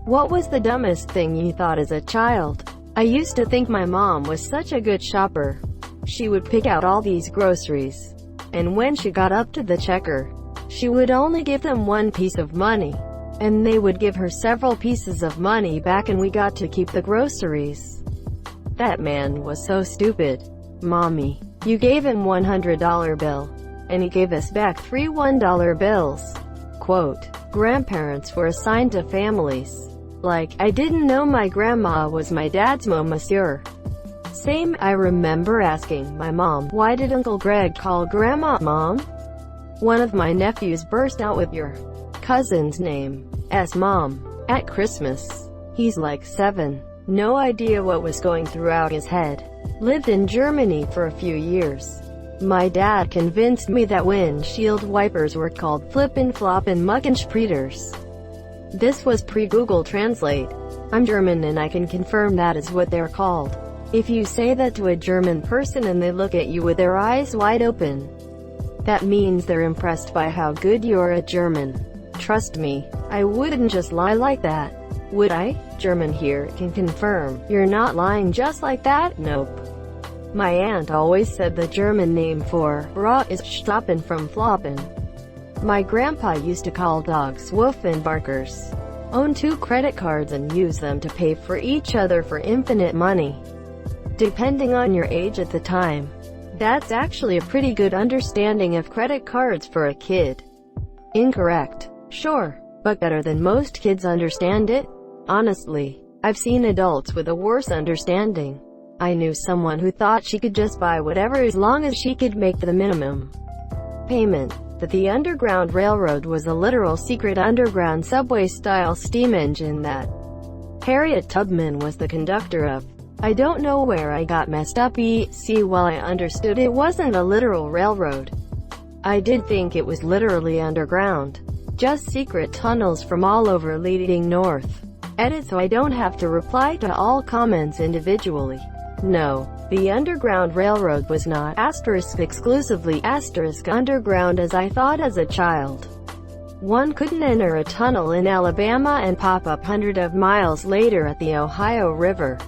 What was the dumbest thing you thought as a child? I used to think my mom was such a good shopper. She would pick out all these groceries, and when she got up to the checker, she would only give them one piece of money, and they would give her several pieces of money back and we got to keep the groceries. That man was so stupid. Mommy, you gave him $100 bill, and he gave us back 3 $1 bills. Quote, grandparents were assigned to families. Like, I didn't know my grandma was my dad's monsieur. Same, I remember asking my mom, why did Uncle Greg call Grandma Mom? One of my nephews burst out with your cousin's name as Mom at Christmas. He's like 7. No idea what was going throughout his head. Lived in Germany for a few years. My dad convinced me that windshield wipers were called flippin' floppin' muckenspreeters. This was pre-Google Translate. I'm German and I can confirm that is what they're called. If you say that to a German person and they look at you with their eyes wide open, that means they're impressed by how good you're at German. Trust me, I wouldn't just lie like that. Would I? German here can confirm, you're not lying just like that? Nope. My aunt always said the German name for bra is stoppin' from floppin'. My grandpa used to call dogs Wolfenbarkers. Own 2 credit cards and use them to pay for each other for infinite money, depending on your age at the time. That's actually a pretty good understanding of credit cards for a kid. Incorrect. Sure, but better than most kids understand it. Honestly, I've seen adults with a worse understanding. I knew someone who thought she could just buy whatever as long as she could make the minimum payment. That the Underground Railroad was a literal secret underground subway-style steam engine that Harriet Tubman was the conductor of. I don't know where I got messed up. See, while I understood it wasn't a literal railroad, I did think it was literally underground. Just secret tunnels from all over leading north. Edit so I don't have to reply to all comments individually. No, the Underground Railroad was not exclusively underground as I thought as a child. One couldn't enter a tunnel in Alabama and pop up hundreds of miles later at the Ohio River.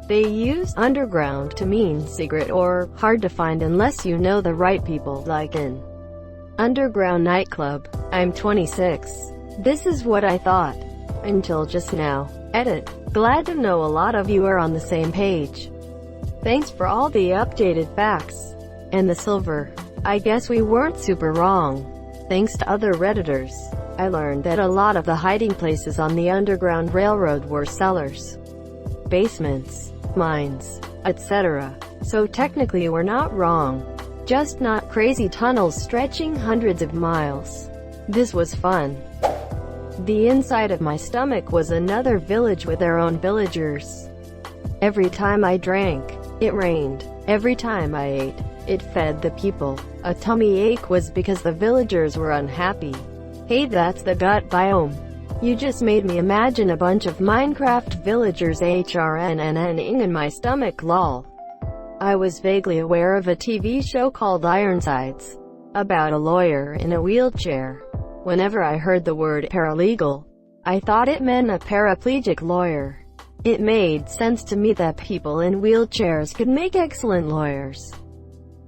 They used underground to mean secret or hard to find unless you know the right people, like an underground nightclub. I'm 26. This is what I thought. Until just now. Edit. Glad to know a lot of you are on the same page. Thanks for all the updated facts. And the silver. I guess we weren't super wrong. Thanks to other Redditors, I learned that a lot of the hiding places on the Underground Railroad were cellars, basements, mines, etc. So technically we're not wrong. Just not crazy tunnels stretching hundreds of miles. This was fun. The inside of my stomach was another village with their own villagers. Every time I drank, it rained. Every time I ate, it fed the people. A tummy ache was because the villagers were unhappy. Hey, that's the gut biome. You just made me imagine a bunch of Minecraft villagers HRNNing in my stomach lol. I was vaguely aware of a TV show called Ironsides, about a lawyer in a wheelchair. Whenever I heard the word paralegal, I thought it meant a paraplegic lawyer. It made sense to me that people in wheelchairs could make excellent lawyers,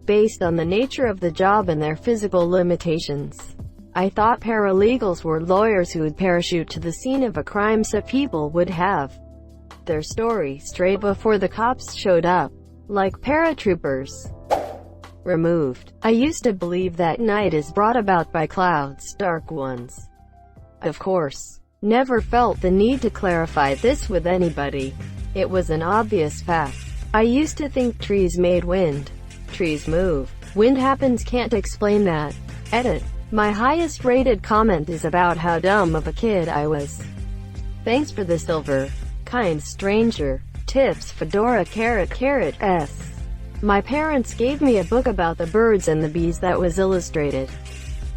based on the nature of the job and their physical limitations. I thought paralegals were lawyers who would parachute to the scene of a crime so people would have their story straight before the cops showed up, like paratroopers. Removed. I used to believe that night is brought about by clouds, dark ones. Of course, never felt the need to clarify this with anybody. It was an obvious fact. I used to think trees made wind. Trees move. Wind happens, can't explain that. Edit. My highest rated comment is about how dumb of a kid I was. Thanks for the silver. Kind stranger. Tips Fedora S. My parents gave me a book about the birds and the bees that was illustrated.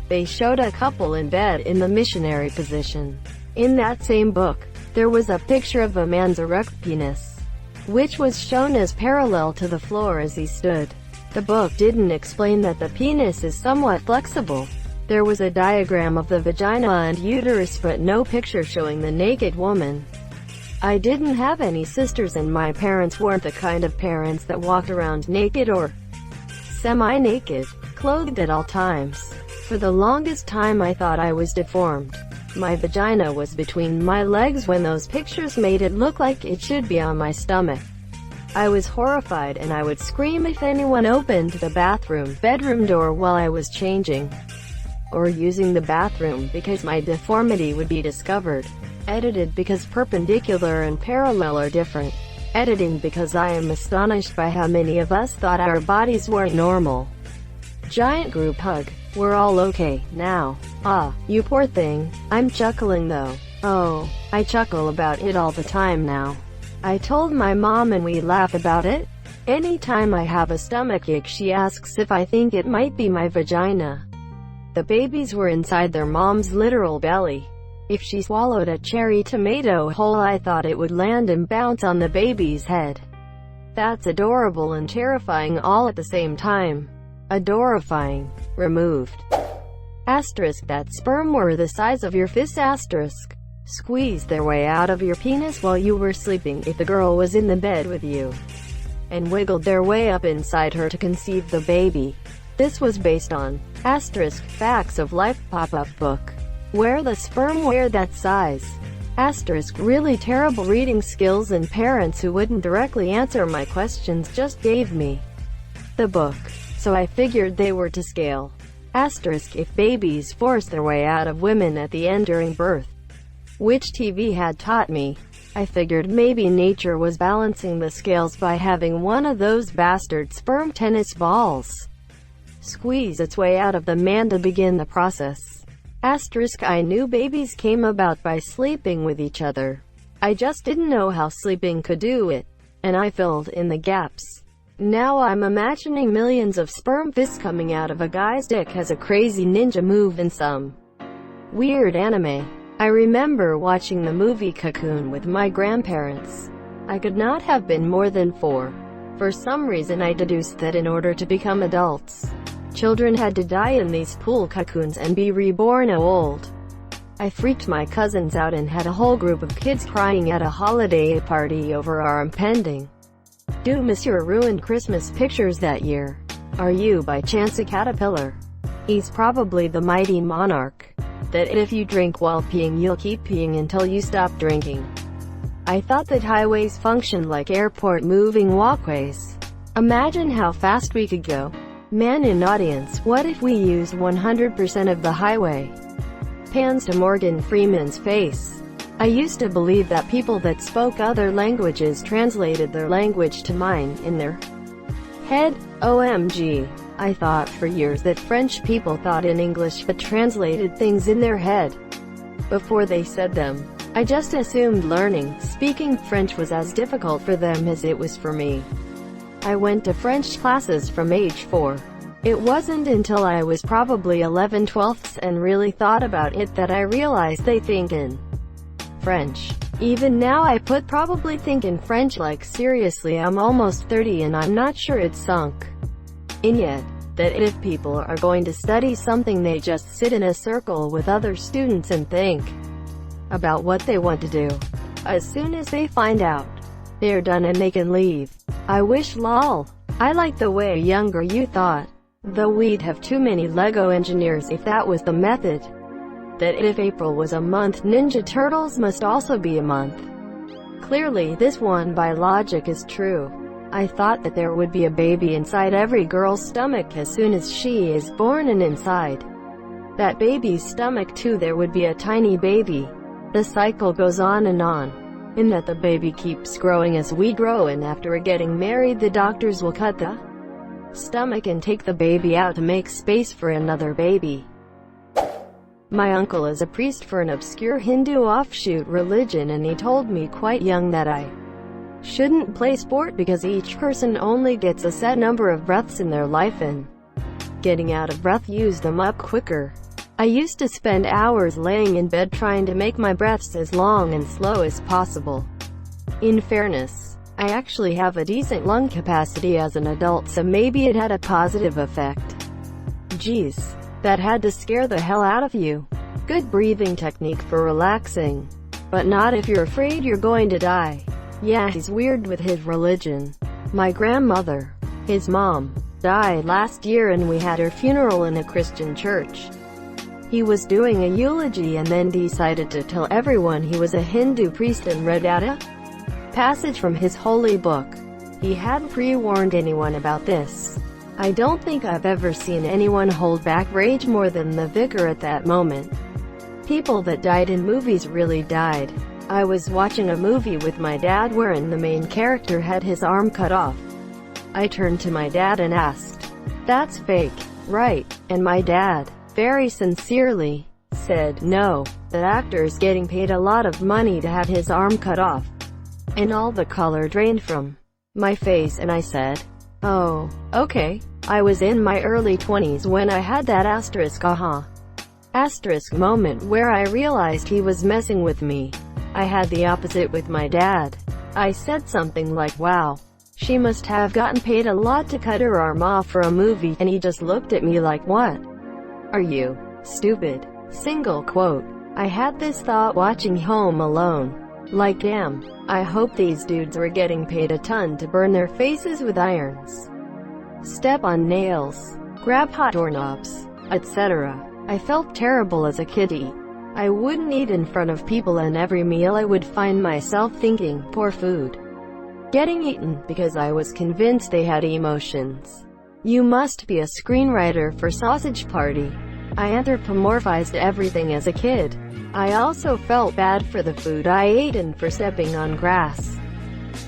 They showed a couple in bed in the missionary position. In that same book, there was a picture of a man's erect penis, which was shown as parallel to the floor as he stood. The book didn't explain that the penis is somewhat flexible. There was a diagram of the vagina and uterus but no picture showing the naked woman. I didn't have any sisters and my parents weren't the kind of parents that walked around naked or semi-naked, clothed at all times. For the longest time I thought I was deformed. My vagina was between my legs when those pictures made it look like it should be on my stomach. I was horrified and I would scream if anyone opened the bedroom door while I was changing or using the bathroom because my deformity would be discovered. Edited because perpendicular and parallel are different. Editing because I am astonished by how many of us thought our bodies weren't normal. Giant group hug. We're all okay now. Ah, you poor thing. I'm chuckling though. Oh, I chuckle about it all the time now. I told my mom and we laugh about it. Anytime I have a stomachache she asks if I think it might be my vagina. The babies were inside their mom's literal belly. If she swallowed a cherry tomato whole I thought it would land and bounce on the baby's head. That's adorable and terrifying all at the same time. Adorifying. Removed. Asterisk. That sperm were the size of your fist. Asterisk. Squeezed their way out of your penis while you were sleeping if the girl was in the bed with you, and wiggled their way up inside her to conceive the baby. This was based on asterisk facts of life pop-up book, where the sperm were that size. Asterisk really terrible reading skills and parents who wouldn't directly answer my questions just gave me the book, so I figured they were to scale. Asterisk if babies force their way out of women at the end during birth, which TV had taught me, I figured maybe nature was balancing the scales by having one of those bastard sperm tennis balls squeeze its way out of the man to begin the process. Asterisk I knew babies came about by sleeping with each other. I just didn't know how sleeping could do it, and I filled in the gaps. Now I'm imagining millions of sperm fists coming out of a guy's dick as a crazy ninja move in some weird anime. I remember watching the movie Cocoon with my grandparents. I could not have been more than 4. For some reason I deduced that in order to become adults, children had to die in these pool cocoons and be reborn old. I freaked my cousins out and had a whole group of kids crying at a holiday party over our impending doom. Monsieur ruined Christmas pictures that year. Are you by chance a caterpillar? He's probably the mighty monarch that if you drink while peeing you'll keep peeing until you stop drinking. I thought that highways functioned like airport moving walkways. Imagine how fast we could go. Man in audience, what if we used 100% of the highway? Pans to Morgan Freeman's face. I used to believe that people that spoke other languages translated their language to mine in their head. OMG. I thought for years that French people thought in English but translated things in their head before they said them. I just assumed speaking French was as difficult for them as it was for me. I went to French classes from age 4. It wasn't until I was probably 11/12 and really thought about it that I realized they think in French. Even now I probably think in French. Like seriously, I'm almost 30 and I'm not sure it's sunk in yet, that if people are going to study something they just sit in a circle with other students and think about what they want to do. As soon as they find out, they're done and they can leave. I wish lol. I like the way younger you thought. Though we'd have too many Lego engineers if that was the method. That if April was a month, Ninja Turtles must also be a month. Clearly this one by logic is true. I thought that there would be a baby inside every girl's stomach as soon as she is born, and inside that baby's stomach too there would be a tiny baby. The cycle goes on, in that the baby keeps growing as we grow, and after getting married the doctors will cut the stomach and take the baby out to make space for another baby. My uncle is a priest for an obscure Hindu offshoot religion, and he told me quite young that I shouldn't play sport because each person only gets a set number of breaths in their life, and getting out of breath used them up quicker. I used to spend hours laying in bed trying to make my breaths as long and slow as possible. In fairness, I actually have a decent lung capacity as an adult, so maybe it had a positive effect. Geez. That had to scare the hell out of you. Good breathing technique for relaxing. But not if you're afraid you're going to die. Yeah, he's weird with his religion. My grandmother, his mom, died last year and we had her funeral in a Christian church. He was doing a eulogy and then decided to tell everyone he was a Hindu priest and read out a passage from his holy book. He hadn't pre-warned anyone about this. I don't think I've ever seen anyone hold back rage more than the vicar at that moment. People that died in movies really died. I was watching a movie with my dad wherein the main character had his arm cut off. I turned to my dad and asked, "That's fake, right?" And my dad, very sincerely, said, "No, that actor's getting paid a lot of money to have his arm cut off." And all the color drained from my face and I said, "Oh, okay." I was in my early 20s when I had that asterisk moment where I realized he was messing with me. I had the opposite with my dad. I said something like, "Wow, she must have gotten paid a lot to cut her arm off for a movie," and he just looked at me like, "What? Are you stupid?" Single quote. I had this thought watching Home Alone. Like, damn, I hope these dudes were getting paid a ton to burn their faces with irons, step on nails, grab hot doorknobs, etc. I felt terrible as a kiddie. I wouldn't eat in front of people, and every meal I would find myself thinking, poor food getting eaten, because I was convinced they had emotions. You must be a screenwriter for Sausage Party. I anthropomorphized everything as a kid. I also felt bad for the food I ate and for stepping on grass.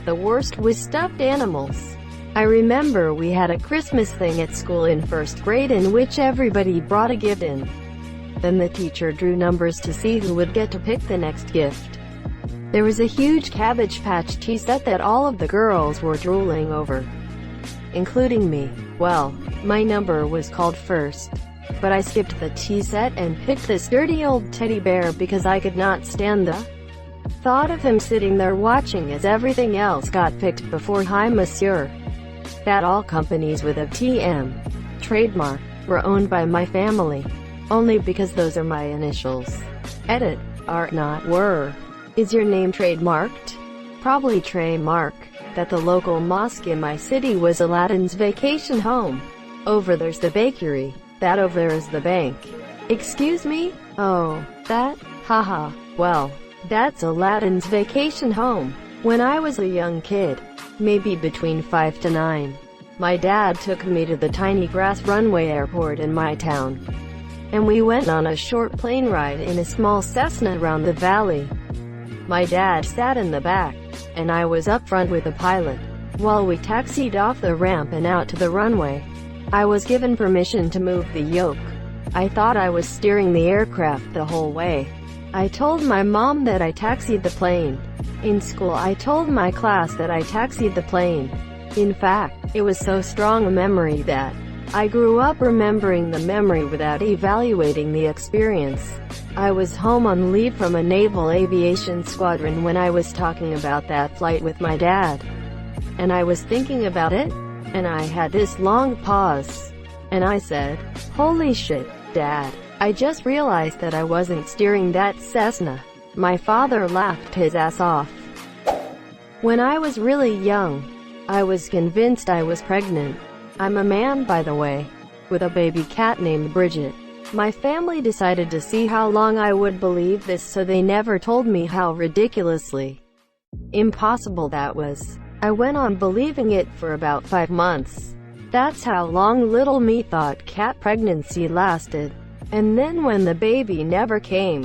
The worst was stuffed animals. I remember we had a Christmas thing at school in first grade in which everybody brought a gift in. Then the teacher drew numbers to see who would get to pick the next gift. There was a huge Cabbage Patch tea set that all of the girls were drooling over, including me. Well, my number was called first, but I skipped the tea set and picked this dirty old teddy bear because I could not stand the thought of him sitting there watching as everything else got picked before "Hi monsieur." That all companies with a TM trademark were owned by my family, only because those are my initials. Edit. Are not were. Is your name trademarked? Probably trademark. That the local mosque in my city was Aladdin's vacation home. Over there's the bakery. That over there is the bank. Excuse me? Oh, that? Haha. Well, that's Aladdin's vacation home. When I was a young kid, maybe between 5 to 9, my dad took me to the tiny grass runway airport in my town, and we went on a short plane ride in a small Cessna around the valley. My dad sat in the back, and I was up front with the pilot. While we taxied off the ramp and out to the runway, I was given permission to move the yoke. I thought I was steering the aircraft the whole way. I told my mom that I taxied the plane. In school I told my class that I taxied the plane. In fact, it was so strong a memory that I grew up remembering the memory without evaluating the experience. I was home on leave from a naval aviation squadron when I was talking about that flight with my dad. And I was thinking about it, and I had this long pause. And I said, "Holy shit, Dad. I just realized that I wasn't steering that Cessna." My father laughed his ass off. When I was really young, I was convinced I was pregnant. I'm a man, by the way, with a baby cat named Bridget. My family decided to see how long I would believe this, so they never told me how ridiculously impossible that was. I went on believing it for about 5 months. That's how long little me thought cat pregnancy lasted. And then when the baby never came,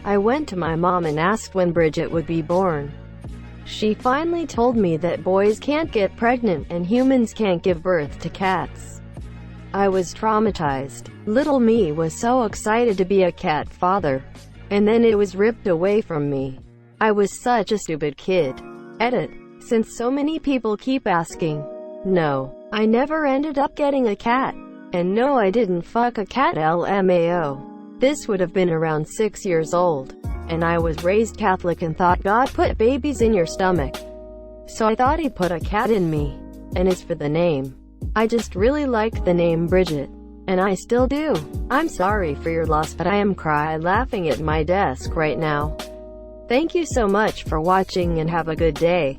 I went to my mom and asked when Bridget would be born. She finally told me that boys can't get pregnant and humans can't give birth to cats. I was traumatized. Little me was so excited to be a cat father, and then it was ripped away from me. I was such a stupid kid. Edit. Since so many people keep asking, no, I never ended up getting a cat. And no, I didn't fuck a cat, LMAO. This would have been around 6 years old. And I was raised Catholic and thought God put babies in your stomach. So I thought he put a cat in me. And as for the name, I just really liked the name Bridget. And I still do. I'm sorry for your loss, but I am cry laughing at my desk right now. Thank you so much for watching and have a good day.